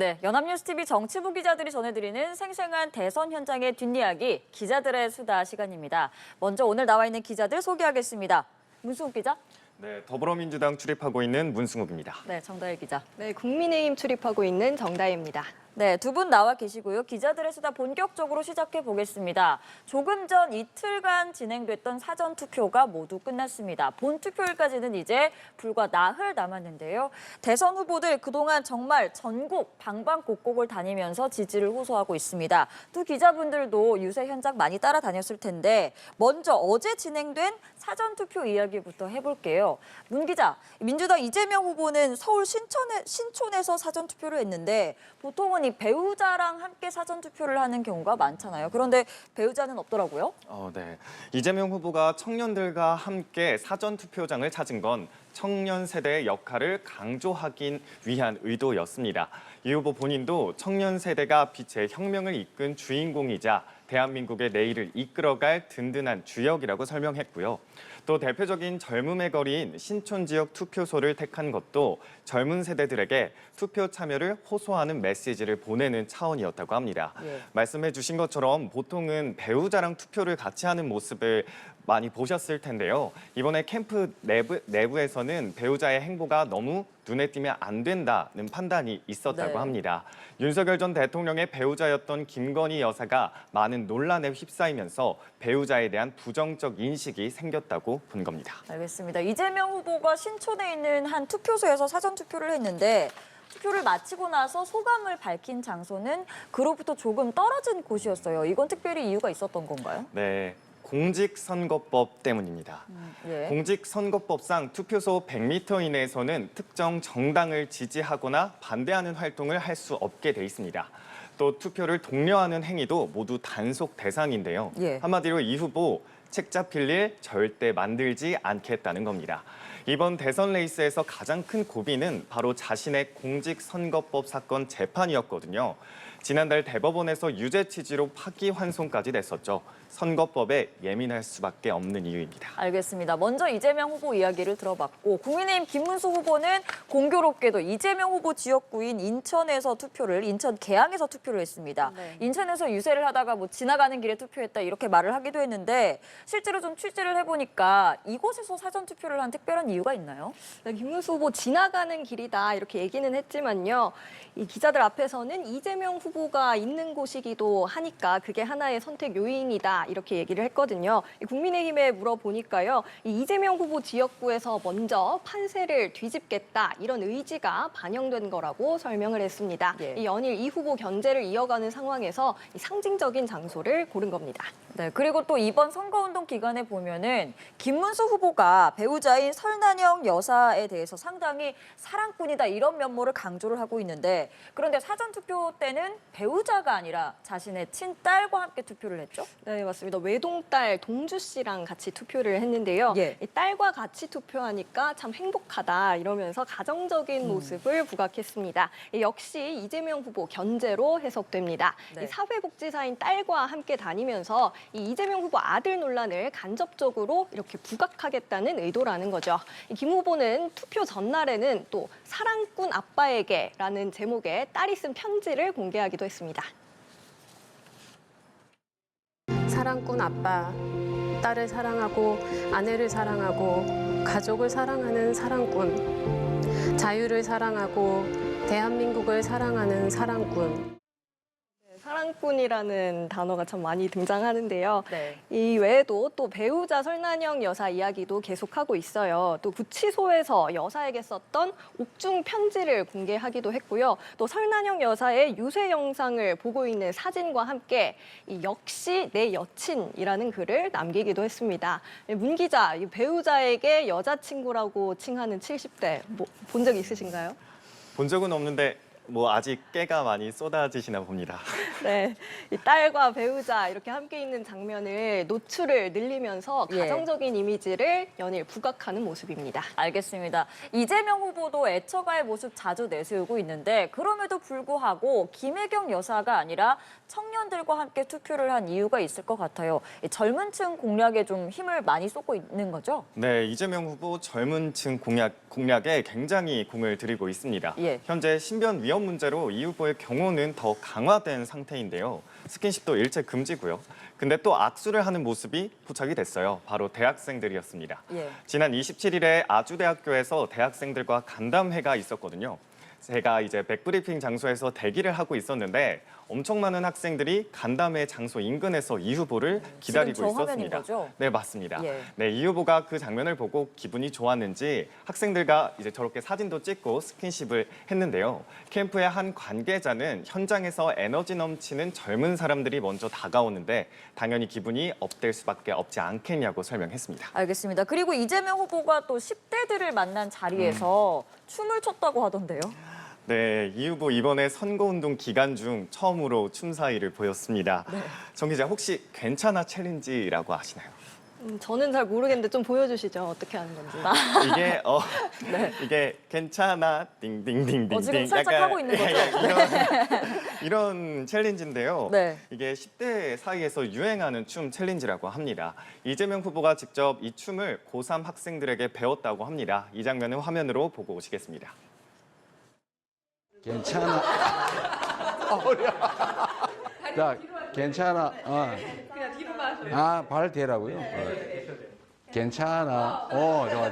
네, 연합뉴스TV 정치부 기자들이 전해드리는 생생한 대선 현장의 뒷이야기, 기자들의 수다 시간입니다. 먼저 오늘 나와 있는 기자들 소개하겠습니다. 문승욱 기자. 네, 더불어민주당 출입하고 있는 문승욱입니다. 네, 정다혜 기자. 네, 국민의힘 출입하고 있는 정다혜입니다. 네, 두 분 나와 계시고요. 기자들의 수다 본격적으로 시작해 보겠습니다. 조금 전 이틀간 진행됐던 사전 투표가 모두 끝났습니다. 본 투표일까지는 이제 불과 나흘 남았는데요. 대선 후보들 그동안 정말 전국 방방곡곡을 다니면서 지지를 호소하고 있습니다. 두 기자분들도 유세 현장 많이 따라다녔을 텐데 먼저 어제 진행된 사전 투표 이야기부터 해볼게요. 문 기자, 민주당 이재명 후보는 서울 신촌에서 사전 투표를 했는데 보통은 이 배우자랑 함께 사전 투표를 하는 경우가 많잖아요. 그런데 배우자는 없더라고요. 네. 이재명 후보가 청년들과 함께 사전 투표장을 찾은 건 청년 세대의 역할을 강조하기 위한 의도였습니다. 이 후보 본인도 청년 세대가 빛의 혁명을 이끈 주인공이자 대한민국의 내일을 이끌어갈 든든한 주역이라고 설명했고요. 또 대표적인 젊음의 거리인 신촌 지역 투표소를 택한 것도 젊은 세대들에게 투표 참여를 호소하는 메시지를 보내는 차원이었다고 합니다. 말씀해 주신 것처럼 보통은 배우자랑 투표를 같이 하는 모습을 많이 보셨을 텐데요. 이번에 캠프 내부에서는 배우자의 행보가 너무 눈에 띄면 안 된다는 판단이 있었다고 합니다. 윤석열 전 대통령의 배우자였던 김건희 여사가 많은 논란에 휩싸이면서 배우자에 대한 부정적 인식이 생겼다고 본 겁니다. 알겠습니다. 이재명 후보가 신촌에 있는 한 투표소에서 사전 투표를 했는데 투표를 마치고 나서 소감을 밝힌 장소는 그로부터 조금 떨어진 곳이었어요. 이건 특별히 이유가 있었던 건가요? 네. 공직선거법 때문입니다. 공직선거법상 투표소 100m 이내에서는 특정 정당을 지지하거나 반대하는 활동을 할 수 없게 돼 있습니다. 또 투표를 독려하는 행위도 모두 단속 대상인데요. 한마디로 이 후보 책 잡힐 일 절대 만들지 않겠다는 겁니다. 이번 대선 레이스에서 가장 큰 고비는 바로 자신의 공직선거법 사건 재판이었거든요. 지난달 대법원에서 유죄 취지로 파기환송까지 냈었죠. 선거법에 예민할 수밖에 없는 이유입니다. 알겠습니다. 먼저 이재명 후보 이야기를 들어봤고 국민의힘 김문수 후보는 공교롭게도 이재명 후보 지역구인 인천 계양에서 투표를 했습니다. 인천에서 유세를 하다가 지나가는 길에 투표했다 이렇게 말을 하기도 했는데 실제로 좀 취재를 해보니까 이곳에서 사전 투표를 한 특별한 이유가 있나요? 네, 김문수 후보 지나가는 길이다 이렇게 얘기는 했지만요. 이 기자들 앞에서는 이재명 후보가 있는 곳이기도 하니까 그게 하나의 선택 요인이다 이렇게 얘기를 했거든요. 국민의힘에 물어보니까요. 이재명 후보 지역구에서 먼저 판세를 뒤집겠다 이런 의지가 반영된 거라고 설명을 했습니다. 이 연일 이 후보 견제를 이어가는 상황에서 이 상징적인 장소를 고른 겁니다. 네, 그리고 또 이번 선거운동 기간에 보면은 김문수 후보가 배우자인 설난영 여사에 대해서 상당히 사랑꾼이다 이런 면모를 강조를 하고 있는데 그런데 사전투표 때는 배우자가 아니라 자신의 친딸과 함께 투표를 했죠? 네, 맞습니다. 외동딸 동주 씨랑 같이 투표를 했는데요. 이 딸과 같이 투표하니까 참 행복하다 이러면서 가정적인 모습을 부각했습니다. 역시 이재명 후보 견제로 해석됩니다. 이 사회복지사인 딸과 함께 다니면서 이 이재명 후보 아들 논란을 간접적으로 이렇게 부각하겠다는 의도라는 거죠. 김 후보는 투표 전날에는 또 사랑꾼 아빠에게라는 제목의 딸이 쓴 편지를 공개하기도 했습니다. 사랑꾼 아빠, 딸을 사랑하고 아내를 사랑하고 가족을 사랑하는 사랑꾼, 자유를 사랑하고 대한민국을 사랑하는 사랑꾼. 사랑꾼이라는 단어가 참 많이 등장하는데요. 이 외에도 또 배우자 설난영 여사 이야기도 계속하고 있어요. 또 구치소에서 여사에게 썼던 옥중 편지를 공개하기도 했고요. 또 설난영 여사의 유세 영상을 보고 있는 사진과 함께 이 역시 내 여친이라는 글을 남기기도 했습니다. 문 기자, 이 배우자에게 여자친구라고 칭하는 70대 본 적 있으신가요? 본 적은 없는데 아직 깨가 많이 쏟아지시나 봅니다. 네, 이 딸과 배우자 이렇게 함께 있는 장면을 노출을 늘리면서 가정적인 이미지를 연일 부각하는 모습입니다. 알겠습니다. 이재명 후보도 애처가의 모습 자주 내세우고 있는데 그럼에도 불구하고 김혜경 여사가 아니라 청년들과 함께 투표를 한 이유가 있을 것 같아요. 젊은 층 공략에 좀 힘을 많이 쏟고 있는 거죠? 네, 이재명 후보 젊은 층 공략에 굉장히 공을 들이고 있습니다. 현재 신변 위험 이런 문제로 이 후보의 경호는 더 강화된 상태인데요. 스킨십도 일체 금지고요. 근데 또 악수를 하는 모습이 포착이 됐어요. 바로 대학생들이었습니다. 예. 지난 27일에 아주대학교에서 대학생들과 간담회가 있었거든요. 제가 이제 백브리핑 장소에서 대기를 하고 있었는데 엄청 많은 학생들이 간담회 장소 인근에서 이 후보를 기다리고 지금 저 화면인 있었습니다. 거죠? 네, 맞습니다. 예. 네, 이 후보가 그 장면을 보고 기분이 좋았는지 학생들과 이제 저렇게 사진도 찍고 스킨십을 했는데요. 캠프의 한 관계자는 현장에서 에너지 넘치는 젊은 사람들이 먼저 다가오는데 당연히 기분이 업될 수밖에 없지 않겠냐고 설명했습니다. 알겠습니다. 그리고 이재명 후보가 또 10대들을 만난 자리에서 춤을 췄다고 하던데요. 네, 이 후보 이번에 선거운동 기간 중 처음으로 춤 사위를 보였습니다. 정 기자, 혹시 괜찮아 챌린지라고 아시나요? 저는 잘 모르겠는데 좀 보여주시죠. 어떻게 하는 건지. 이게 이게 괜찮아 띵띵띵띵 지금 살짝 하고 있는 거죠? 이런 챌린지인데요. 네. 이게 10대 사이에서 유행하는 춤 챌린지라고 합니다. 이재명 후보가 직접 이 춤을 고3 학생들에게 배웠다고 합니다. 이 장면은 화면으로 보고 오시겠습니다. 괜찮아. 자, 괜찮아. 발 대라고요? 괜찮아. 좋아, 좋아.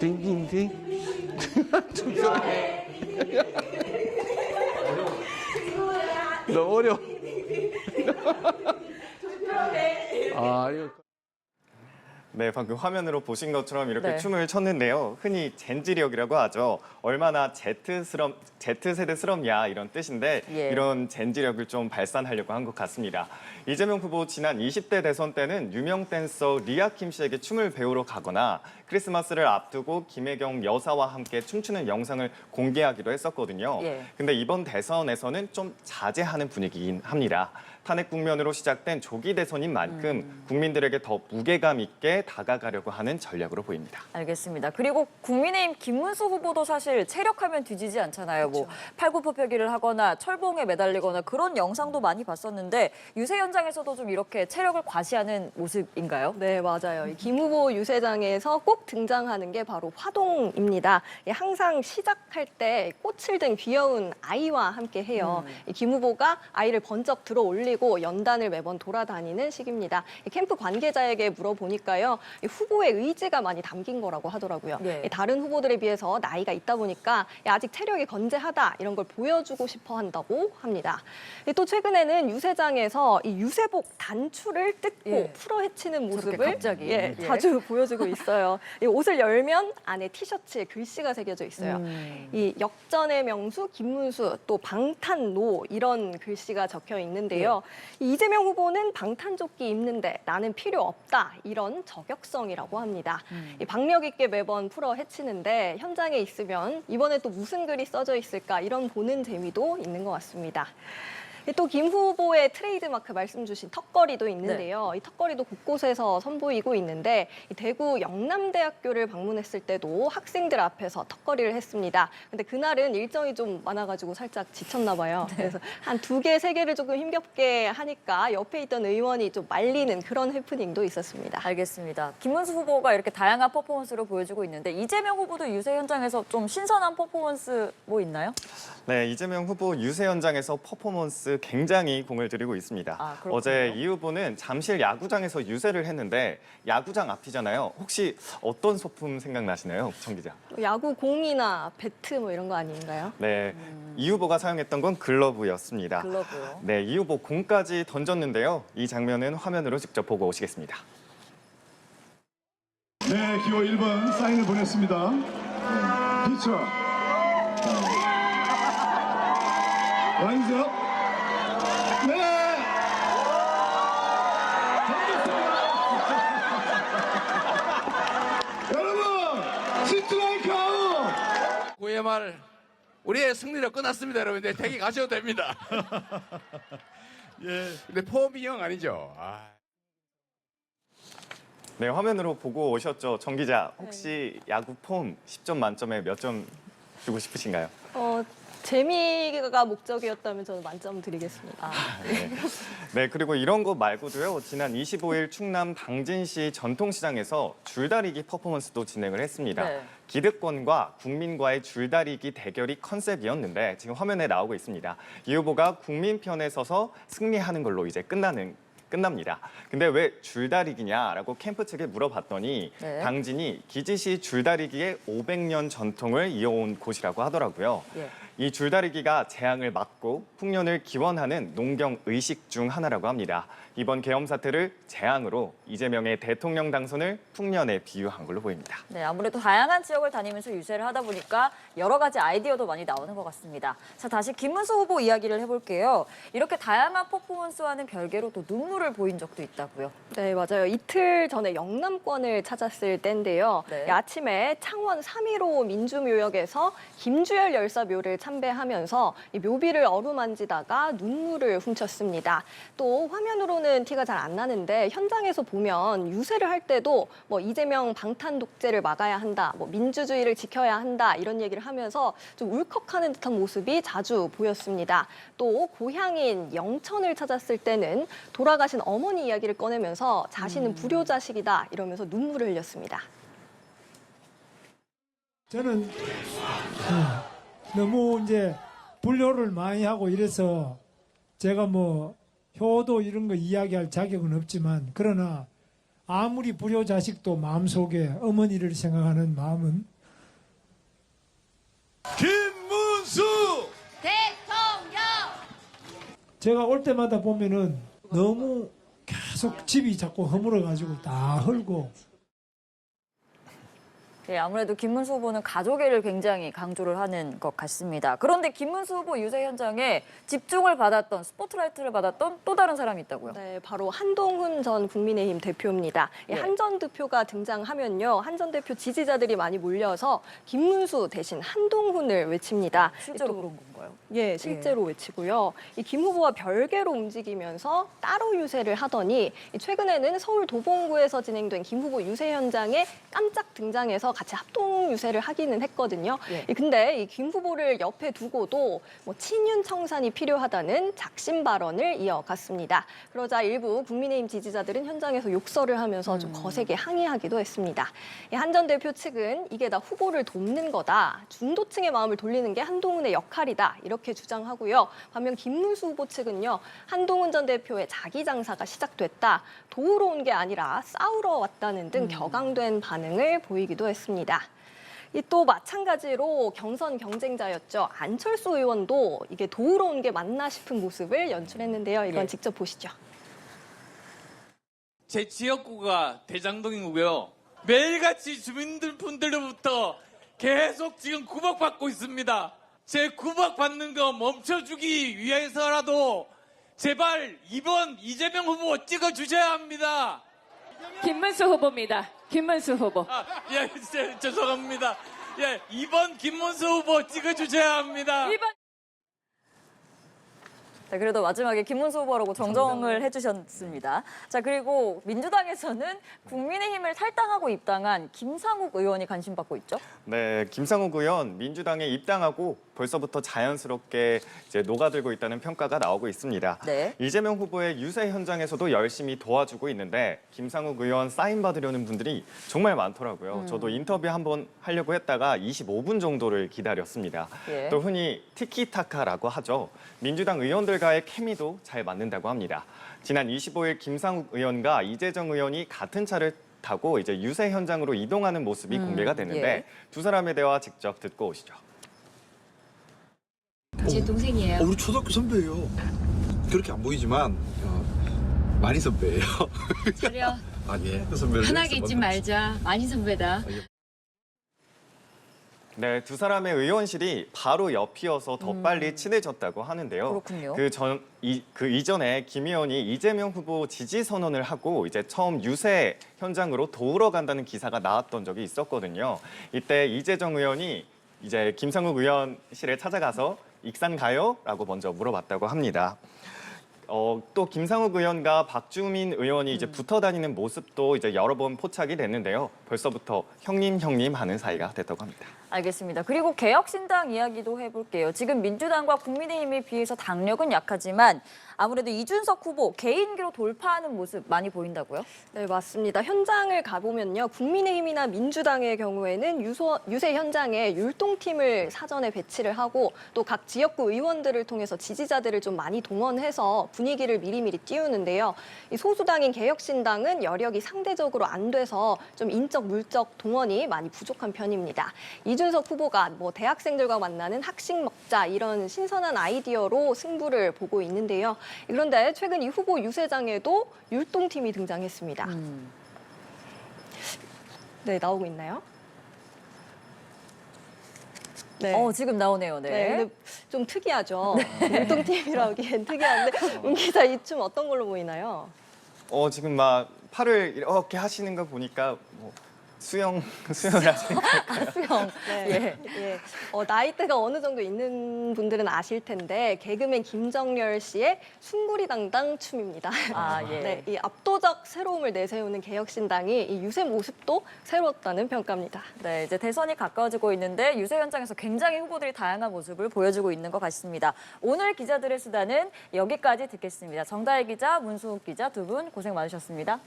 띵띵띵. 너무 어려워. 이거. 네, 방금 화면으로 보신 것처럼 이렇게 네. 춤을 췄는데요. 흔히 젠지력이라고 하죠. 얼마나 Z세대스럽냐 이런 뜻인데 예. 이런 젠지력을 좀 발산하려고 한 것 같습니다. 이재명 후보 지난 20대 대선 때는 유명 댄서 리아킴 씨에게 춤을 배우러 가거나 크리스마스를 앞두고 김혜경 여사와 함께 춤추는 영상을 공개하기도 했었거든요. 예. 근데 이번 대선에서는 좀 자제하는 분위기긴 합니다. 탄핵 국면으로 시작된 조기 대선인 만큼 국민들에게 더 무게감 있게 다가가려고 하는 전략으로 보입니다. 알겠습니다. 그리고 국민의힘 김문수 후보도 사실 체력하면 뒤지지 않잖아요. 뭐 팔굽혀펴기를 하거나 철봉에 매달리거나 그런 영상도 많이 봤었는데 유세 현장에서도 좀 이렇게 체력을 과시하는 모습인가요? 네, 맞아요. 이 김 후보 유세장에서 꼭 등장하는 게 바로 화동입니다. 항상 시작할 때 꽃을 든 귀여운 아이와 함께 해요. 이 김 후보가 아이를 번쩍 들어 올리고 연단을 매번 돌아다니는 시기입니다. 이 캠프 관계자에게 물어보니까요. 이 후보의 의지가 많이 담긴 거라고 하더라고요. 네. 다른 후보들에 비해서 나이가 있다 보니까 아직 체력이 건재하다 이런 걸 보여주고 싶어 한다고 합니다. 또 최근에는 유세장에서 이 유세복 단추를 뜯고 예. 풀어 헤치는 모습을 갑자기. 예. 자주 보여주고 있어요. 이 옷을 열면 안에 티셔츠에 글씨가 새겨져 있어요. 이 역전의 명수 김문수 또 방탄노 이런 글씨가 적혀 있는데요. 이 이재명 후보는 방탄조끼 입는데 나는 필요 없다 이런 저격성이라고 합니다. 이 박력 있게 매번 풀어 헤치는데 현장에 있으면 이번에 또 무슨 글이 써져 있을까 이런 보는 재미도 있는 것 같습니다. 또 김 후보의 트레이드마크 말씀 주신 턱걸이도 있는데요. 이 턱걸이도 곳곳에서 선보이고 있는데 이 대구 영남대학교를 방문했을 때도 학생들 앞에서 턱걸이를 했습니다. 근데 그날은 일정이 좀 많아가지고 살짝 지쳤나 봐요. 그래서 한 2개, 3개를 조금 힘겹게 하니까 옆에 있던 의원이 좀 말리는 그런 해프닝도 있었습니다. 알겠습니다. 김문수 후보가 이렇게 다양한 퍼포먼스를 보여주고 있는데 이재명 후보도 유세 현장에서 좀 신선한 퍼포먼스 뭐 있나요? 네, 이재명 후보 유세 현장에서 퍼포먼스 굉장히 공을 들이고 있습니다. 아, 그렇군요. 어제 이 후보는 잠실 야구장에서 유세를 했는데 야구장 앞이잖아요. 혹시 어떤 소품 생각나시나요, 정 기자? 야구 공이나 배트 뭐 이런 거 아닌가요? 네, 이 후보가 사용했던 건 글러브였습니다. 글러브요. 네, 이 후보 공까지 던졌는데요. 이 장면은 화면으로 직접 보고 오시겠습니다. 네, 기호 1번 사인을 보냈습니다. 피처. 완성. 네. 던졌습니다. 여러분, 스트라이크 아웃. 9회 말 우리의 승리로 끝났습니다, 여러분. 이제 대기 가셔도 됩니다. 예. 근데 폼이 형 아니죠? 네, 화면으로 보고 오셨죠, 정 기자. 혹시 야구 폼 10점 만점에 몇 점 주고 싶으신가요? 재미가 목적이었다면 저는 만점 드리겠습니다. 네, 그리고 이런 거 말고도요. 지난 25일 충남 당진시 전통시장에서 줄다리기 퍼포먼스도 진행을 했습니다. 네. 기득권과 국민과의 줄다리기 대결이 컨셉이었는데 지금 화면에 나오고 있습니다. 이 후보가 국민 편에 서서 승리하는 걸로 이제 끝납니다. 근데 왜 줄다리기냐라고 캠프 측에 물어봤더니 네. 당진이 기지시 줄다리기의 500년 전통을 이어온 곳이라고 하더라고요. 예. 이 줄다리기가 재앙을 막고 풍년을 기원하는 농경 의식 중 하나라고 합니다. 이번 계엄 사태를 재앙으로 이재명의 대통령 당선을 풍년에 비유한 걸로 보입니다. 네, 아무래도 다양한 지역을 다니면서 유세를 하다 보니까 여러 가지 아이디어도 많이 나오는 것 같습니다. 자, 다시 김문수 후보 이야기를 해볼게요. 이렇게 다양한 퍼포먼스와는 별개로 또 눈물을 보인 적도 있다고요. 네, 맞아요. 이틀 전에 영남권을 찾았을 때인데요. 네. 아침에 창원 3.15 민주묘역에서 김주열 열사 묘를 참배하면서 이 묘비를 어루만지다가 눈물을 훔쳤습니다. 또 화면으로는 티가 잘 안 나는데 현장에서 보면 유세를 할 때도 뭐 이재명 방탄 독재를 막아야 한다, 뭐 민주주의를 지켜야 한다 이런 얘기를 하면서 좀 울컥하는 듯한 모습이 자주 보였습니다. 또 고향인 영천을 찾았을 때는 돌아가신 어머니 이야기를 꺼내면서 자신은 불효자식이다 이러면서 눈물을 흘렸습니다. 저는 너무 이제 불효를 많이 하고 이래서 제가 뭐 효도 이런 거 이야기할 자격은 없지만 그러나 아무리 불효 자식도 마음속에 어머니를 생각하는 마음은 김문수 대통령! 제가 올 때마다 보면은 너무 계속 집이 자꾸 허물어가지고 다 헐고 네, 아무래도 김문수 후보는 가족애를 굉장히 강조를 하는 것 같습니다. 그런데 김문수 후보 유세 현장에 집중을 받았던, 스포트라이트를 받았던 또 다른 사람이 있다고요. 네, 바로 한동훈 전 국민의힘 대표입니다. 네. 한 전 대표가 등장하면요, 한 전 대표 지지자들이 많이 몰려서 김문수 대신 한동훈을 외칩니다. 실제로 또 그런 건가요? 예, 실제로 외치고요. 이 김 후보와 별개로 움직이면서 따로 유세를 하더니 최근에는 서울 도봉구에서 진행된 김 후보 유세 현장에 깜짝 등장해서 같이 합동 유세를 하기는 했거든요. 예. 근데 이 김 후보를 옆에 두고도 뭐 친윤 청산이 필요하다는 작심 발언을 이어갔습니다. 그러자 일부 국민의힘 지지자들은 현장에서 욕설을 하면서 좀 거세게 항의하기도 했습니다. 한 전 대표 측은 이게 다 후보를 돕는 거다. 중도층의 마음을 돌리는 게 한동훈의 역할이다. 이렇게 주장하고요. 반면 김문수 후보 측은요. 한동훈 전 대표의 자기 장사가 시작됐다. 도우러 온 게 아니라 싸우러 왔다는 등 격앙된 반응을 보이기도 했습니다. 또 마찬가지로 경선 경쟁자였죠. 안철수 의원도 이게 도우러 온 게 맞나 싶은 모습을 연출했는데요. 이건 예. 직접 보시죠. 제 지역구가 대장동이고요. 매일같이 주민분들로부터 계속 지금 구박받고 있습니다. 제 구박받는 거 멈춰주기 위해서라도 제발 이번 이재명 후보 찍어주셔야 합니다. 김문수 후보입니다. 김문수 후보. 예, 죄송합니다. 예, 이번 김문수 후보 찍어주셔야 합니다. 네, 그래도 마지막에 김문수 후보라고 정정을 해주셨습니다. 자, 그리고 민주당에서는 국민의힘을 탈당하고 입당한 김상욱 의원이 관심받고 있죠. 네, 김상욱 의원 민주당에 입당하고 벌써부터 자연스럽게 이제 녹아들고 있다는 평가가 나오고 있습니다. 네. 이재명 후보의 유세 현장에서도 열심히 도와주고 있는데 김상욱 의원 사인 받으려는 분들이 정말 많더라고요. 저도 인터뷰 한번 하려고 했다가 25분 정도를 기다렸습니다. 예. 또 흔히 티키타카라고 하죠. 민주당 의원들과의 케미도 잘 맞는다고 합니다. 지난 25일 김상욱 의원과 이재정 의원이 같은 차를 타고 이제 유세 현장으로 이동하는 모습이 공개가 됐는데 예. 두 사람의 대화 직접 듣고 오시죠. 제 동생이에요. 우리 초등학교 선배예요. 그렇게 안 보이지만 많이 선배예요. 차려. 아니에요. 선배를 편하게 있지 말자. 많이 선배다. 네, 두 사람의 의원실이 바로 옆이어서 더 빨리 친해졌다고 하는데요. 그렇군요. 그 이전에 김 의원이 이재명 후보 지지 선언을 하고 이제 처음 유세 현장으로 도우러 간다는 기사가 나왔던 적이 있었거든요. 이때 이재정 의원이 이제 김상욱 의원실에 찾아가서 익산 가요? 라고 먼저 물어봤다고 합니다. 또 김상욱 의원과 박주민 의원이 이제 붙어 다니는 모습도 이제 여러 번 포착이 됐는데요. 벌써부터 형님 하는 사이가 됐다고 합니다. 알겠습니다. 그리고 개혁신당 이야기도 해볼게요. 지금 민주당과 국민의힘에 비해서 당력은 약하지만 아무래도 이준석 후보 개인기로 돌파하는 모습 많이 보인다고요? 네, 맞습니다. 현장을 가보면요. 국민의힘이나 민주당의 경우에는 유세 현장에 율동팀을 사전에 배치를 하고 또 각 지역구 의원들을 통해서 지지자들을 좀 많이 동원해서 분위기를 미리미리 띄우는데요. 이 소수당인 개혁신당은 여력이 상대적으로 안 돼서 좀 인적, 물적 동원이 많이 부족한 편입니다. 이준석 후보가 뭐 대학생들과 만나는 학식 먹자 이런 신선한 아이디어로 승부를 보고 있는데요. 그런데 최근 이 후보 유세장에도 율동팀이 등장했습니다. 네, 나오고 있나요? 네. 지금 나오네요. 네. 네, 근데 좀 특이하죠. 율동팀이라고 하기엔 특이한데 운 기자 이 춤 어떤 걸로 보이나요? 지금 막 팔을 이렇게 하시는 거 보니까 뭐 수영을 하시는 거. 수영. 네. 예. 나이대가 어느 정도 있는 분들은 아실 텐데 개그맨 김정렬 씨의 숭구리당당 춤입니다. 아, 예. 네, 이 압도적 새로움을 내세우는 개혁신당이 이 유세 모습도 새로웠다는 평가입니다. 네, 이제 대선이 가까워지고 있는데 유세 현장에서 굉장히 후보들이 다양한 모습을 보여주고 있는 것 같습니다. 오늘 기자들의 수다는 여기까지 듣겠습니다. 정다혜 기자, 문수욱 기자 두 분 고생 많으셨습니다.